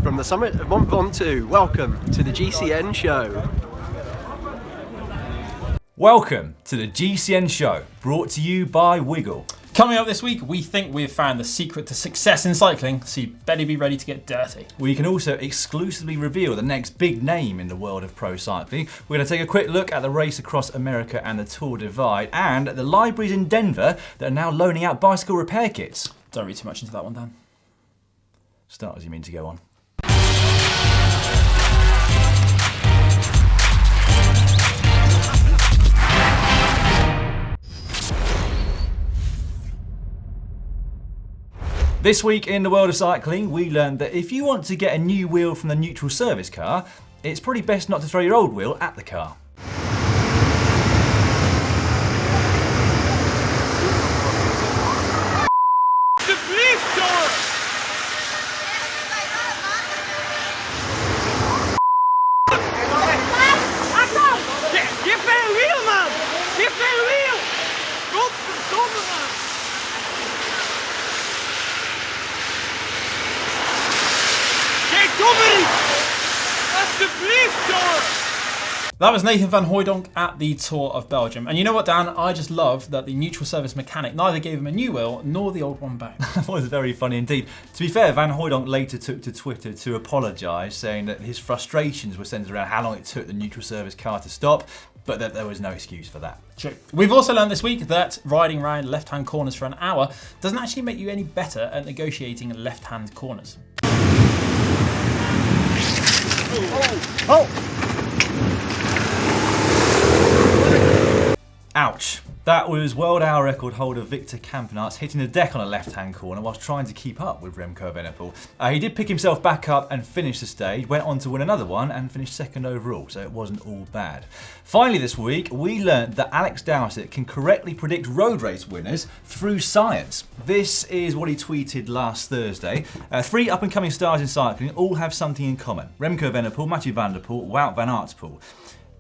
From the summit of Mont Ventoux, welcome to the GCN Show. Welcome to the GCN Show, brought to you by Wiggle. Coming up this week, we think we've found the secret to success in cycling, so you better be ready to get dirty. We can also exclusively reveal the next big name in the world of pro cycling. We're going to take a quick look at the race across America and the Tour Divide, and the libraries in Denver that are now loaning out bicycle repair kits. Don't read too much into that one, Dan. Start as you mean to go on. This week in the world of cycling, we learned that if you want to get a new wheel from the neutral service car, it's probably best not to throw your old wheel at the car. That was Nathan van Hooijdonk at the Tour of Belgium. And you know what, Dan? I just love that the neutral service mechanic neither gave him a new wheel nor the old one back. That was very funny indeed. To be fair, Van Hooijdonk later took to Twitter to apologise, saying that his frustrations were centred around how long it took the neutral service car to stop, but that there was no excuse for that. True. We've also learned this week that riding around left-hand corners for an hour doesn't actually make you any better at negotiating left-hand corners. Ouch. That was world hour record holder Victor Campenaerts hitting the deck on a left-hand corner whilst trying to keep up with Remco Evenepoel. He did pick himself back up and finish the stage, went on to win another one and finished second overall, so it wasn't all bad. Finally this week, we learnt that Alex Dowsett can correctly predict road race winners through science. This is what he tweeted last Thursday. Three up-and-coming stars in cycling all have something in common. Remco Evenepoel, Mathieu van der Poel, Wout van Aertspoel.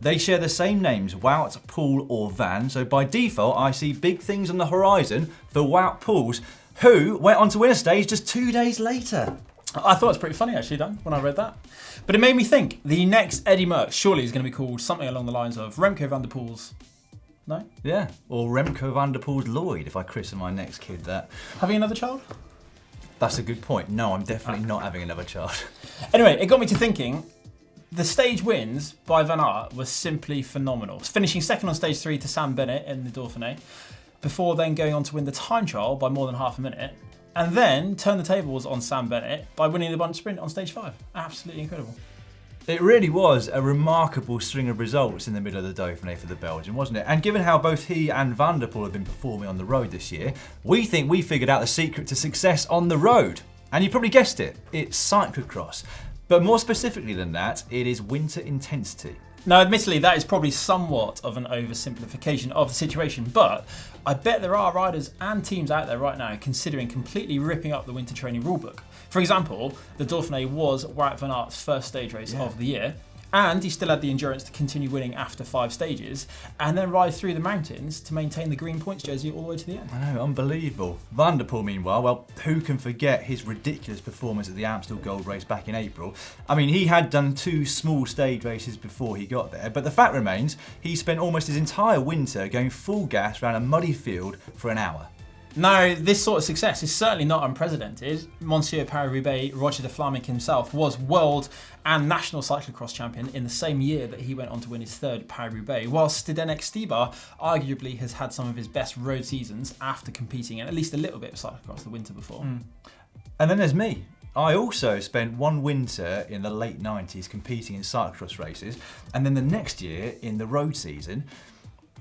They share the same names, Wout, Poel or Van, so by default I see big things on the horizon for Wout Poels, who went on to win a stage just 2 days later. I thought it was pretty funny actually, Dan, when I read that. But it made me think, the next Eddie Merckx surely is going to be called something along the lines of Remco van der Poel's... No? Yeah, or Remco van der Poel's Lloyd, if I christen my next kid that. Having another child? That's a good point. No, I'm definitely not having another child. Anyway, it got me to thinking, the stage wins by Van Aert was simply phenomenal. Finishing second on stage 3 to Sam Bennett in the Dauphiné, before then going on to win the time trial by more than half a minute, and then turn the tables on Sam Bennett by winning the bunch sprint on stage 5. Absolutely incredible. It really was a remarkable string of results in the middle of the Dauphiné for the Belgian, wasn't it? And given how both he and Van der Poel have been performing on the road this year, we think we figured out the secret to success on the road. And you probably guessed it, it's cyclo-cross. But more specifically than that, it is winter intensity. Now, admittedly, that is probably somewhat of an oversimplification of the situation, but I bet there are riders and teams out there right now considering completely ripping up the winter training rulebook. For example, the Dauphiné was Wout van Aert's first stage race of the year, and he still had the endurance to continue winning after 5 stages, and then ride through the mountains to maintain the green points jersey all the way to the end. I know, unbelievable. Van der Poel, meanwhile, well, who can forget his ridiculous performance at the Amstel Gold Race back in April? I mean, he had done 2 small stage races before he got there, but the fact remains, he spent almost his entire winter going full gas around a muddy field for an hour. Now, this sort of success is certainly not unprecedented. Monsieur Paris-Roubaix, Roger de Vlaeminck himself, was world and national cyclocross champion in the same year that he went on to win his 3rd Paris-Roubaix, whilst Zdeněk Stybar arguably has had some of his best road seasons after competing in at least a little bit of cyclocross the winter before. And then there's me. I also spent one winter in the late 90s competing in cyclocross races, and then the next year in the road season,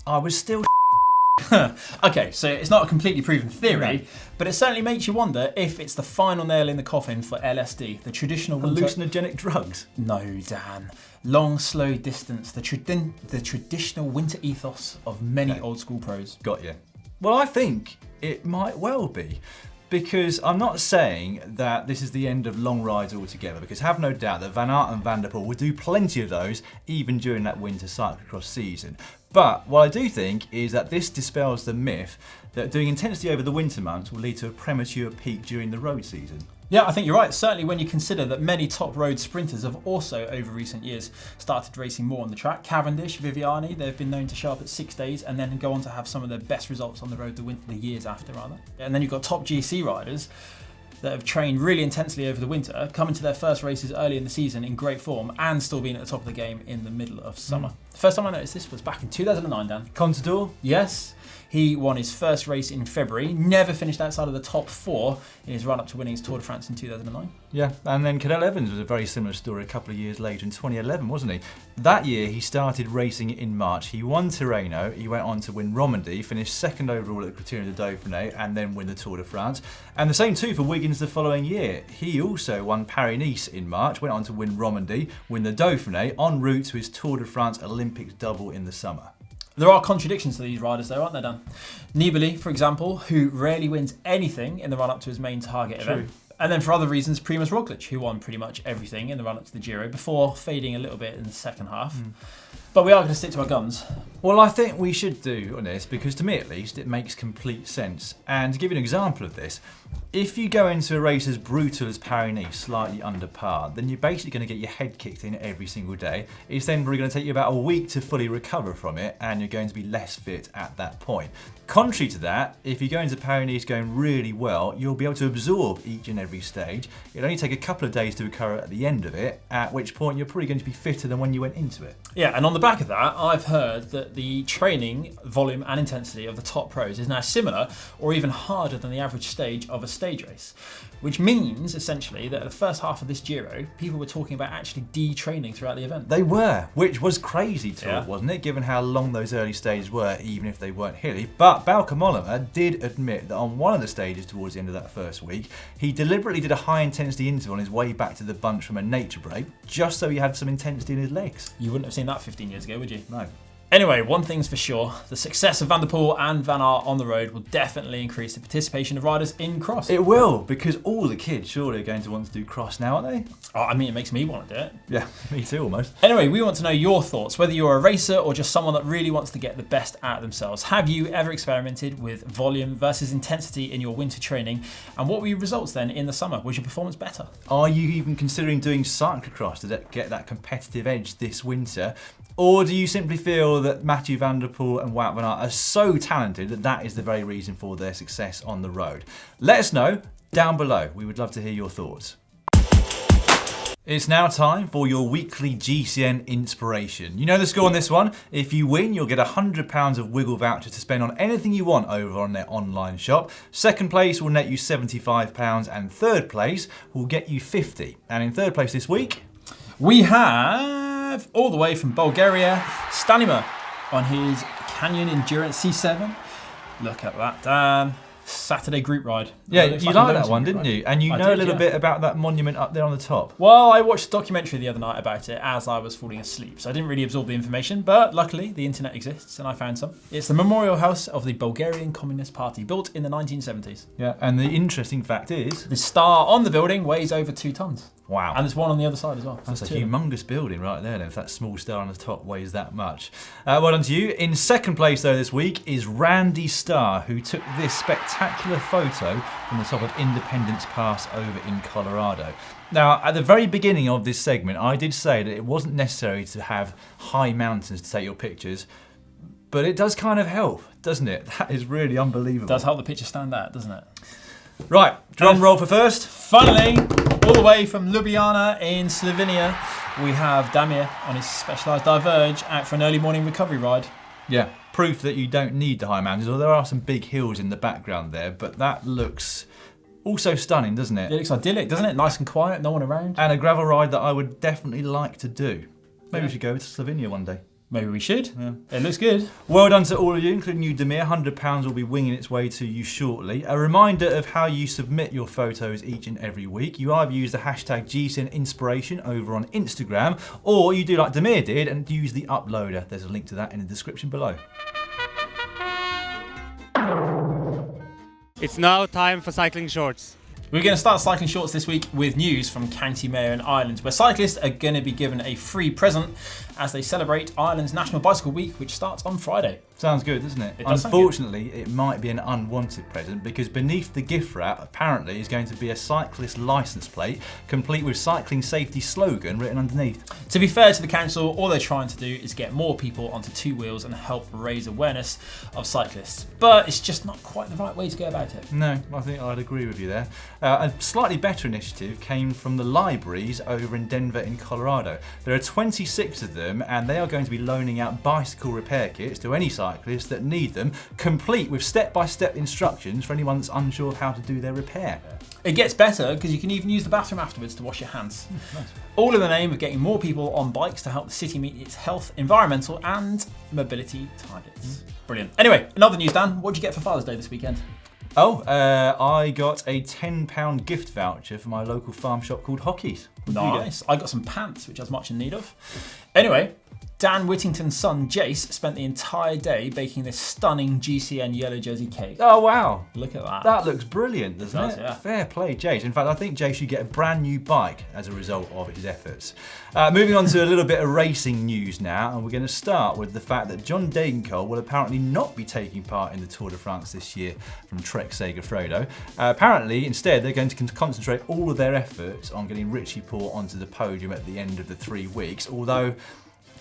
I was still Okay, so it's not a completely proven theory, but it certainly makes you wonder if it's the final nail in the coffin for LSD, the traditional hallucinogenic drugs. No, Dan. Long, slow distance, the traditional winter ethos of many old school pros. Got you. Well, I think it might well be. Because I'm not saying that this is the end of long rides altogether, because have no doubt that Van Aert and Van der Poel will do plenty of those even during that winter cyclocross season. But what I do think is that this dispels the myth that doing intensity over the winter months will lead to a premature peak during the road season. Yeah, I think you're right. Certainly when you consider that many top road sprinters have also, over recent years, started racing more on the track. Cavendish, Viviani, they've been known to show up at 6 days and then go on to have some of their best results on the road the years after, rather. And then you've got top GC riders that have trained really intensely over the winter, coming to their first races early in the season in great form and still being at the top of the game in the middle of summer. The first time I noticed this was back in 2009, Dan. Contador? Yes. He won his first race in February, never finished outside of the top 4 in his run-up to winning his Tour de France in 2009. Yeah, and then Cadel Evans was a very similar story a couple of years later in 2011, wasn't he? That year, he started racing in March. He won Tirreno, he went on to win Romandie, finished second overall at the Criterium de Dauphiné, and then win the Tour de France. And the same too for Wiggins the following year. He also won Paris-Nice in March, went on to win Romandie, win the Dauphiné, en route to his Tour de France Olympics double in the summer. There are contradictions to these riders though, aren't there, Dan? Nibali, for example, who rarely wins anything in the run-up to his main target event. And then for other reasons, Primož Roglič, who won pretty much everything in the run-up to the Giro before fading a little bit in the second half. But we are going to stick to our guns. Well, I think we should do on this because to me at least it makes complete sense. And to give you an example of this, if you go into a race as brutal as Paris-Nice, slightly under par, then you're basically going to get your head kicked in every single day. It's then probably going to take you about a week to fully recover from it and you're going to be less fit at that point. Contrary to that, if you go into Paris-Nice going really well, you'll be able to absorb each and every stage. It'll only take a couple of days to recover at the end of it, at which point you're probably going to be fitter than when you went into it. Yeah, and on the back of that, I've heard that the training volume and intensity of the top pros is now similar or even harder than the average stage of a stage race, which means essentially that at the first half of this Giro, people were talking about actually detraining throughout the event. They were, which was crazy talk, wasn't it, given how long those early stages were, even if they weren't hilly. But Bauke Mollema did admit that on one of the stages towards the end of that first week, he deliberately did a high intensity interval on his way back to the bunch from a nature break, just so he had some intensity in his legs. You wouldn't have seen that 15 years ago, would you? No. Anyway, one thing's for sure, the success of Van der Poel and Van Aert on the road will definitely increase the participation of riders in cross. It will, because all the kids surely are going to want to do cross now, aren't they? Oh, I mean, it makes me want to do it. Yeah, me too, almost. Anyway, we want to know your thoughts, whether you're a racer or just someone that really wants to get the best out of themselves. Have you ever experimented with volume versus intensity in your winter training? And what were your results then in the summer? Was your performance better? Are you even considering doing cyclocross to get that competitive edge this winter? Or do you simply feel that Mathieu van der Poel and Wout van Aert are so talented that that is the very reason for their success on the road? Let us know down below. We would love to hear your thoughts. It's now time for your weekly GCN inspiration. You know the score on this one. If you win, you'll get £100 of wiggle voucher to spend on anything you want over on their online shop. Second place will net you £75 and third place will get you £50. And in third place this week, we have all the way from Bulgaria, STANIMIR on his Canyon Endurance C7. Look at that, Dan. Saturday group ride. Yeah, you like that one, didn't you? And you know a little bit about that monument up there on the top. Well, I watched a documentary the other night about it as I was falling asleep, so I didn't really absorb the information, but luckily the internet exists and I found some. It's the memorial house of the Bulgarian Communist Party, built in the 1970s. Yeah, and the interesting fact is, the star on the building weighs over 2 tons. Wow. And there's one on the other side as well. That's a humongous building right there then, if that small star on the top weighs that much. Well done to you. In second place though this week is Randy Starr, who took this spectacular photo from the top of Independence Pass over in Colorado. Now, at the very beginning of this segment, I did say that it wasn't necessary to have high mountains to take your pictures, but it does kind of help, doesn't it? That is really unbelievable. It does help the picture stand out, doesn't it? Right, drum roll for first. Finally, all the way from Ljubljana in Slovenia, we have Damir on his Specialized Diverge out for an early morning recovery ride. Yeah, proof that you don't need the high mountains, although there are some big hills in the background there, but that looks also stunning, doesn't it? It looks idyllic, doesn't it? Nice and quiet, no one around. And a gravel ride that I would definitely like to do. Maybe we should go to Slovenia one day. Maybe we should. Yeah. It looks good. Well done to all of you, including you, Damir. £100 will be winging its way to you shortly. A reminder of how you submit your photos each and every week. You either use the hashtag GCNINSPIRATION over on Instagram, or you do like Damir did and use the uploader. There's a link to that in the description below. It's now time for cycling shorts. We're going to start cycling shorts this week with news from County Mayo in Ireland, where cyclists are going to be given a free present as they celebrate Ireland's National Bicycle Week, which starts on Friday. Sounds good, doesn't it? It does sound Unfortunately, it might be an unwanted present because beneath the gift wrap apparently is going to be a cyclist licence plate complete with cycling safety slogan written underneath. To be fair to the council, all they're trying to do is get more people onto two wheels and help raise awareness of cyclists. But it's just not quite the right way to go about it. No, I think I'd agree with you there. A slightly better initiative came from the libraries over in Denver in Colorado. There are 26 of them and they are going to be loaning out bicycle repair kits to any cyclists that need them, complete with step-by-step instructions for anyone that's unsure of how to do their repair. It gets better because you can even use the bathroom afterwards to wash your hands. Nice. All in the name of getting more people on bikes to help the city meet its health, environmental and mobility targets. Brilliant. Anyway, another news, Dan. What did you get for Father's Day this weekend? Oh, I got a £10 gift voucher for my local farm shop called Hockey's. What did you get? Nice. I got some pants, which I was much in need of. Anyway, Dan Whittington's son, Jace, spent the entire day baking this stunning GCN yellow jersey cake. Oh, wow. Look at that. That looks brilliant, doesn't it? Yeah. Fair play, Jace. In fact, I think Jace should get a brand new bike as a result of his efforts. Moving on to a little bit of racing news now, and we're going to start with the fact that John Degenkolb will apparently not be taking part in the Tour de France this year from Trek Segafredo. Apparently, instead, they're going to concentrate all of their efforts on getting Richie Porte onto the podium at the end of the 3 weeks, although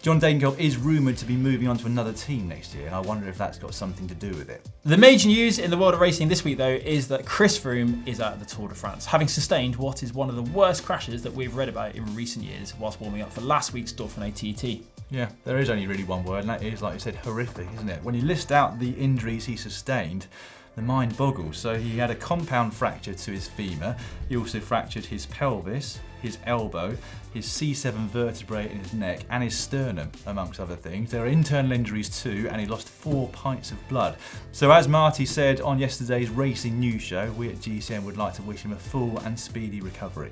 John Degenkolb is rumoured to be moving on to another team next year, and I wonder if that's got something to do with it. The major news in the world of racing this week, though, is that Chris Froome is at the Tour de France, having sustained what is one of the worst crashes that we've read about in recent years whilst warming up for last week's Dauphiné TT. Yeah, there is only really one word, and that is, like you said, horrific, isn't it? When you list out the injuries he sustained, the mind boggles. So he had a compound fracture to his femur. He also fractured his pelvis, his elbow, his C7 vertebrae in his neck, and his sternum, amongst other things. There are internal injuries too, and he lost 4 pints of blood. So as Marty said on yesterday's Racing News Show, we at GCN would like to wish him a full and speedy recovery.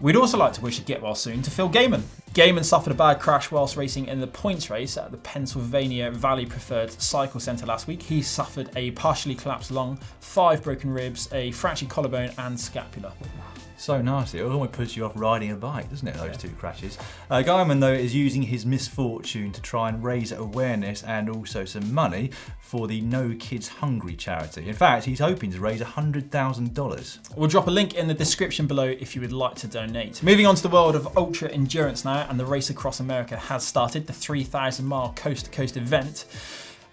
We'd also like to wish a get well soon to Phil Gaiman. Gaiman suffered a bad crash whilst racing in the points race at the Pennsylvania Valley Preferred Cycle Centre last week. He suffered a partially collapsed lung, 5 broken ribs, a fractured collarbone and scapula. So nasty. It almost puts you off riding a bike, doesn't it, those two crashes? Gaiman, though, is using his misfortune to try and raise awareness and also some money for the No Kids Hungry charity. In fact, he's hoping to raise $100,000. We'll drop a link in the description below if you would like to donate. Moving on to the world of ultra endurance now, and the race across America has started, the 3,000-mile coast-to-coast event.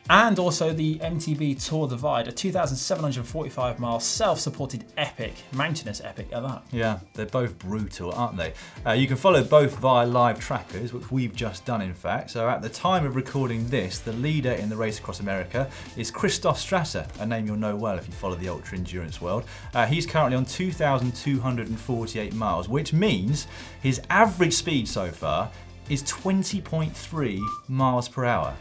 And also the MTB Tour Divide, a 2,745-mile self-supported epic, mountainous epic at that. Yeah, they're both brutal, aren't they? You can follow both via live trackers, which we've just done, in fact. So at the time of recording this, the leader in the race across America is Christoph Strasser, a name you'll know well if you follow the ultra endurance world. He's currently on 2,248 miles, which means his average speed so far is 20.3 miles per hour.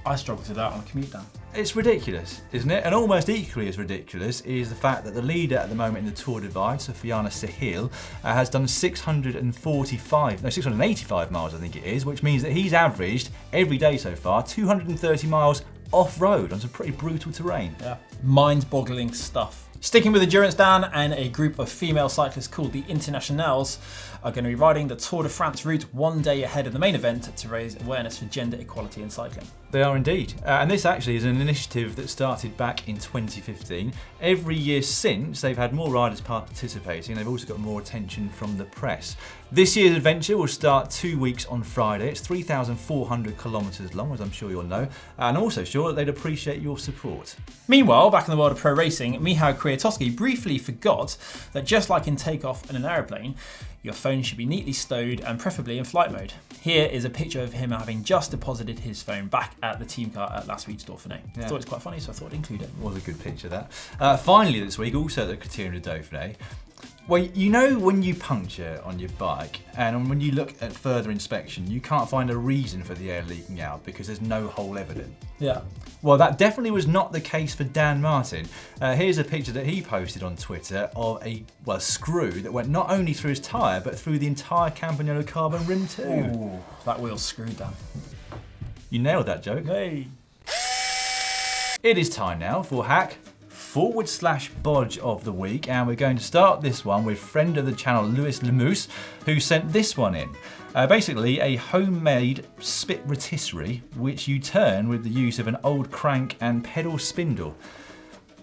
I struggle to do that on a commute down. It's ridiculous, isn't it? And almost equally as ridiculous is the fact that the leader at the moment in the Tour Divide, Sofiane Sahil, has done 685 miles, I think it is, which means that he's averaged every day so far 230 miles off-road on some pretty brutal terrain. Yeah, mind-boggling stuff. Sticking with endurance, Dan, and a group of female cyclists called the Internationales are going to be riding the Tour de France route one day ahead of the main event to raise awareness for gender equality in cycling. They are indeed. And this actually is an initiative that started back in 2015. Every year since, they've had more riders participating. They've also got more attention from the press. This year's adventure will start 2 weeks on Friday. It's 3,400 kilometres long, as I'm sure you'll know. And I'm also sure that they'd appreciate your support. Meanwhile, back in the world of pro racing, Michał Kwiatkowski briefly forgot that just like in takeoff in an aeroplane, your phone should be neatly stowed and preferably in flight mode. Here is a picture of him having just deposited his phone back at the team car at last week's Dauphiné. Yeah. I thought it was quite funny, so I thought I'd include it. Was a good picture, that. Finally this week, also at the Criterium of Dauphiné, well, you know when you puncture on your bike and when you look at further inspection, you can't find a reason for the air leaking out because there's no hole evident. Yeah. Well, that definitely was not the case for Dan Martin. Here's a picture that he posted on Twitter of a screw that went not only through his tyre but through the entire Campagnolo carbon rim too. Ooh, that wheel's screwed down. You nailed that joke. Hey. It is time now for Hack /bodge of the week, and we're going to start this one with friend of the channel Lewis Lemouse, who sent this one in. Basically a homemade spit rotisserie which you turn with the use of an old crank and pedal spindle,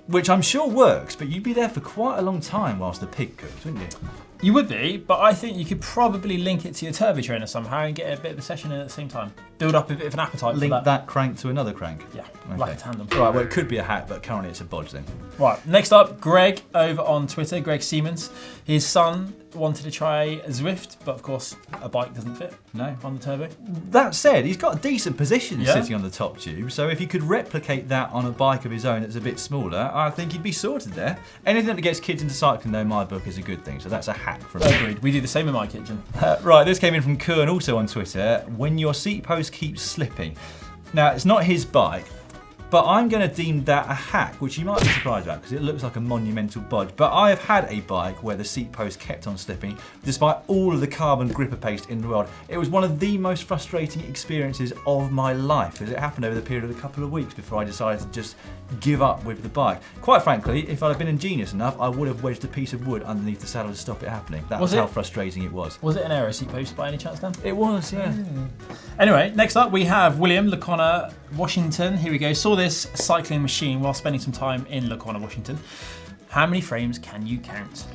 which I'm sure works, but you'd be there for quite a long time whilst the pig cooks, wouldn't you? You would be, but I think you could probably link it to your turbo trainer somehow and get a bit of a session in at the same time. Build up a bit of an appetite Link for that crank to another crank? Yeah, okay. like a tandem. Right, well it could be a hack, but currently it's a bodge then. Right, next up, Greg over on Twitter, Greg Siemens. His son wanted to try a Zwift, but of course a bike doesn't fit on the turbo. That said, he's got a decent position Yeah. sitting on the top tube, so if he could replicate that on a bike of his own that's a bit smaller, I think he'd be sorted there. Anything that gets kids into cycling, though, in my book, is a good thing, so that's a hack from me. Agreed, we do the same in my kitchen. Right, this came in from Kern also on Twitter. When your seat post keeps slipping. Now, it's not his bike, but I'm going to deem that a hack, which you might be surprised about because it looks like a monumental bodge. But I have had a bike where the seat post kept on slipping despite all of the carbon gripper paste in the world. It was one of the most frustrating experiences of my life because it happened over the period of a couple of weeks before I decided to just give up with the bike. Quite frankly, if I'd have been ingenious enough, I would have wedged a piece of wood underneath the saddle to stop it happening. That was how frustrating it was. Was it an aero seat post by any chance, Dan? It was, yeah. Anyway, next up we have William Lacona, Washington. Here we go. Saw this cycling machine while spending some time in Lacona, Washington. How many frames can you count?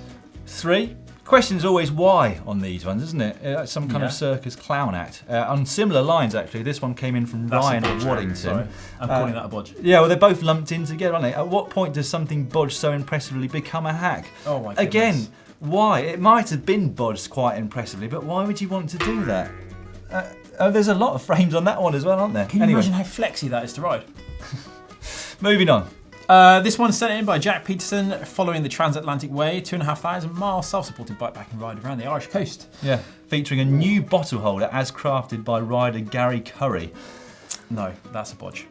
3. Question's always why on these ones, isn't it? Some kind of circus clown act. On similar lines, actually, this one came in from Ryan at Waddington. Sorry, I'm calling that a bodge. Yeah, well, they're both lumped in together, aren't they? At what point does something bodged so impressively become a hack? Oh my goodness. Again, why? It might have been bodged quite impressively, but why would you want to do that? There's a lot of frames on that one as well, aren't there? Can you imagine how flexy that is to ride? Moving on. This one's sent in by Jack Peterson, following the transatlantic way, 2,500 mile self-supported bikepacking ride around the Irish coast. Yeah, featuring a new bottle holder as crafted by rider Gary Curry. No, that's a bodge.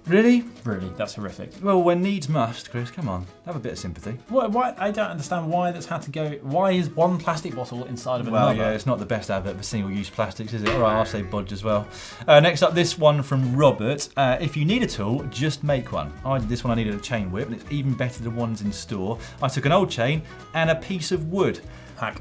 Really? Really, that's horrific. Well, when needs must, Chris, come on, have a bit of sympathy. Why? I don't understand why that's had to go. Why is one plastic bottle inside of another? Well, yeah, it's not the best advert for single-use plastics, is it? All right, I'll say bodge as well. Next up, this one from Robert. If you need a tool, just make one. I did this one, I needed a chain whip, and it's even better than ones in store. I took an old chain and a piece of wood. Hack.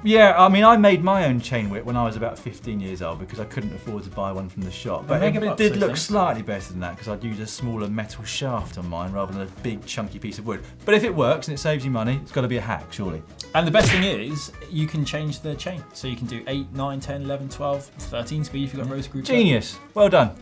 Yeah, I mean, I made my own chain whip when I was about 15 years old because I couldn't afford to buy one from the shop. But it did look slightly better than that because I'd use a smaller metal shaft on mine rather than a big chunky piece of wood. But if it works and it saves you money, it's got to be a hack, surely. And the best thing is, you can change the chain. So you can do 8, 9, 10, 11, 12, 13 speed if you've got road group. Genius. Well done.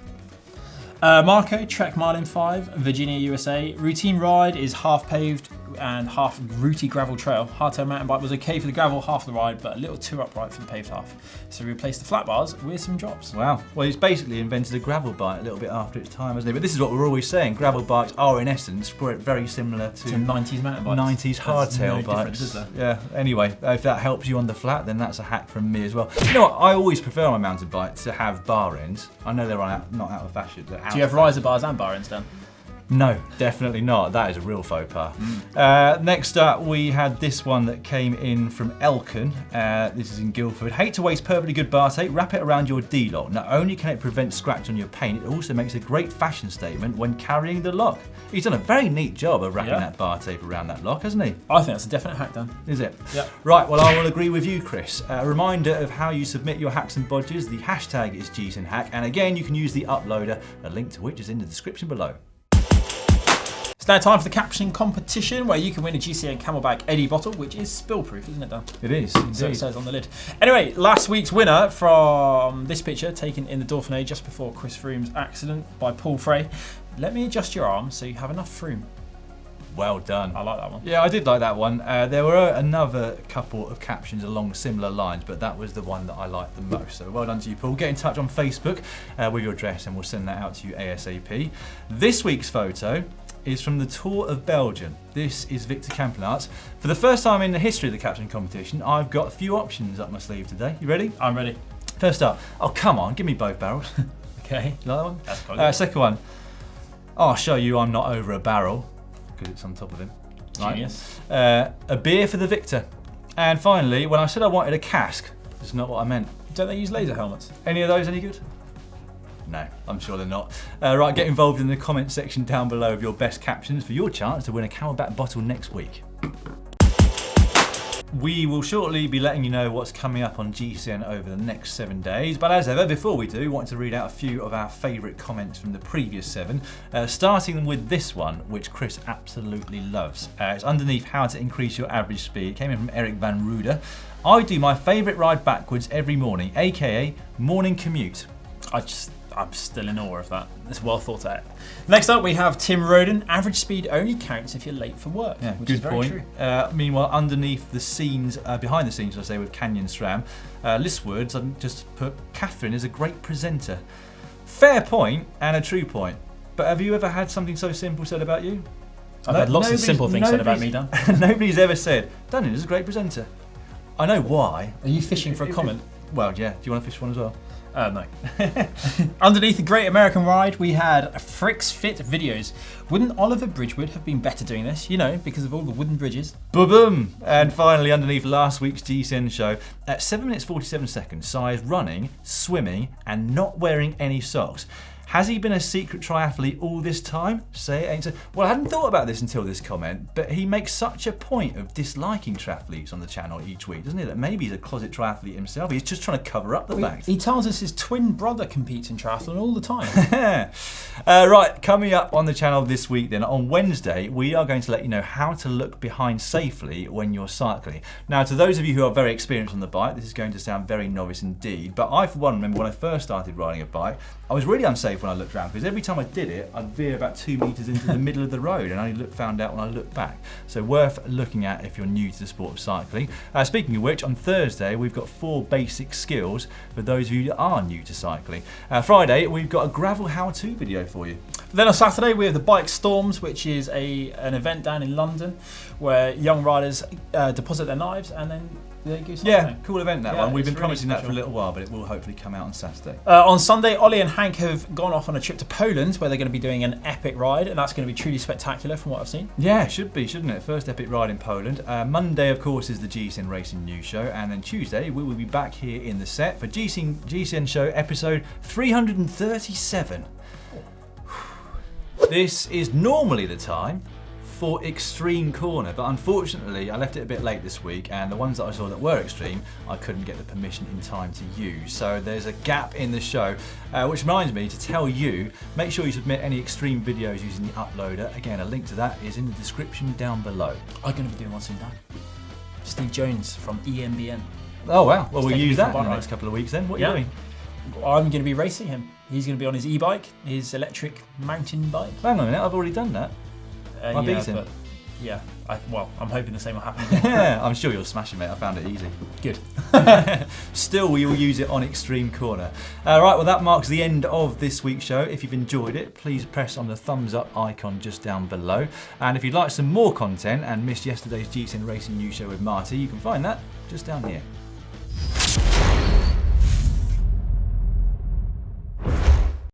Marco, Trek Marlin 5, Virginia, USA. Routine ride is half paved and half rooty gravel trail. Hardtail mountain bike was okay for the gravel half the ride, but a little too upright for the paved half. So we replaced the flat bars with some drops. Wow. Well, he's basically invented a gravel bike a little bit after its time, hasn't he? But this is what we're always saying. Gravel bikes are, in essence, very similar to 90s mountain bikes. 90s hardtail bikes. Difference, is there? Yeah. Anyway, if that helps you on the flat, then that's a hack from me as well. You know what? I always prefer my mountain bike to have bar ends. I know they're not out of fashion. Do you have riser bars and bar ends, Dan? No, definitely not. That is a real faux pas. Next up, we had this one that came in from Elkin. This is in Guildford. Hate to waste perfectly good bar tape. Wrap it around your D-lock. Not only can it prevent scratch on your paint, it also makes a great fashion statement when carrying the lock. He's done a very neat job of wrapping that bar tape around that lock, hasn't he? I think that's a definite hack, Dan. Is it? Yeah. Right, well, I will agree with you, Chris. A reminder of how you submit your hacks and bodges. The hashtag is GCNHack, and again, you can use the uploader, a link to which is in the description below. It's now time for the captioning competition where you can win a GCN Camelback Eddy bottle, which is spill-proof, isn't it, Dan? It is, So it indeed. says on the lid. Anyway, last week's winner from this picture taken in the Dauphiné just before Chris Froome's accident by Paul Frey. Let me adjust your arm so you have enough Froome. Well done. I like that one. Yeah, I did like that one. There were another couple of captions along similar lines, but that was the one that I liked the most. So well done to you, Paul. Get in touch on Facebook with your address and we'll send that out to you ASAP. This week's photo is from the Tour of Belgium. This is Victor Campenaerts. For the first time in the history of the caption competition, I've got a few options up my sleeve today. You ready? I'm ready. First up, oh come on, give me both barrels. Okay. You like that one? That's quite good. Second one, I'll show you I'm not over a barrel, because it's on top of him. Genius. Right. A beer for the victor. And finally, when I said I wanted a cask, that's not what I meant. Don't they use laser helmets? Any of those any good? No, I'm sure they're not. Right, get involved in the comment section down below of your best captions for your chance to win a Camelback bottle next week. We will shortly be letting you know what's coming up on GCN over the next 7 days, but as ever, before we do, we want to read out a few of our favourite comments from the previous 7, starting with this one, which Chris absolutely loves. It's underneath how to increase your average speed. It came in from Eric Van Ruder. I do my favourite ride backwards every morning, aka morning commute. I'm still in awe of that. It's well thought out. Next up, we have Tim Roden. Average speed only counts if you're late for work. Yeah, which good is very point. True. Meanwhile, underneath the scenes, behind the scenes, I say, with Canyon SRAM, Listwoods, I've just put Catherine is a great presenter. Fair point and a true point. But have you ever had something so simple said about you? I've had lots of simple things said about me, Dan. Nobody's ever said, Danny is a great presenter. I know why. Are you fishing for a comment? Well, yeah. Do you want to fish for one as well? No. Underneath the Great American Ride, we had Fricks Fit videos. Wouldn't Oliver Bridgewood have been better doing this? You know, because of all the wooden bridges. Boom! And finally, underneath last week's GCN show, at 7 minutes 47 seconds, Si's running, swimming, and not wearing any socks. Has he been a secret triathlete all this time? Say it ain't so. Well, I hadn't thought about this until this comment, but he makes such a point of disliking triathletes on the channel each week, doesn't he? That maybe he's a closet triathlete himself. He's just trying to cover up the fact. He tells us his twin brother competes in triathlon all the time. Right, coming up on the channel this week then, on Wednesday, we are going to let you know how to look behind safely when you're cycling. Now, to those of you who are very experienced on the bike, this is going to sound very novice indeed, but I, for one, remember when I first started riding a bike, I was really unsafe when I looked around, because every time I did it, I'd veer about 2 meters into the middle of the road, and I only found out when I looked back. So worth looking at if you're new to the sport of cycling. Speaking of which, on Thursday, we've got 4 basic skills for those of you that are new to cycling. Friday, we've got a gravel how-to video for you. Then on Saturday, we have the Bike Storms, which is an event down in London where young riders deposit their knives and then they go cycling. Yeah, cool event that one. We've been really promising that for a special. little while, but it will hopefully come out on Saturday. On Sunday, Ollie and Hank have gone off on a trip to Poland where they're going to be doing an epic ride, and that's going to be truly spectacular from what I've seen. Yeah, should be, shouldn't it? First epic ride in Poland. Monday, of course, is the GCN Racing News Show, and then Tuesday we will be back here in the set for GCN Show episode 337. This is normally the time for Extreme Corner, but unfortunately I left it a bit late this week, and the ones that I saw that were extreme I couldn't get the permission in time to use, so there's a gap in the show, which reminds me to tell you, make sure you submit any extreme videos using the uploader. Again, a link to that is in the description down below. I'm going to be doing one soon, Dan. Steve Jones from EMBN. Oh wow, well we'll taking use me for that a in bike the ride. next couple of weeks then. What are you doing? I'm going to be racing him. He's going to be on his e-bike, his electric mountain bike. Hang on a minute, I've already done that. I beat him. But, yeah, I'm hoping the same will happen again. Yeah, I'm sure you'll smash it, mate. I found it easy. Good. Still, we will use it on Extreme Corner. Right, well, that marks the end of this week's show. If you've enjoyed it, please press on the thumbs up icon just down below. And if you'd like some more content and missed yesterday's GCN Racing News Show with Marty, you can find that just down here.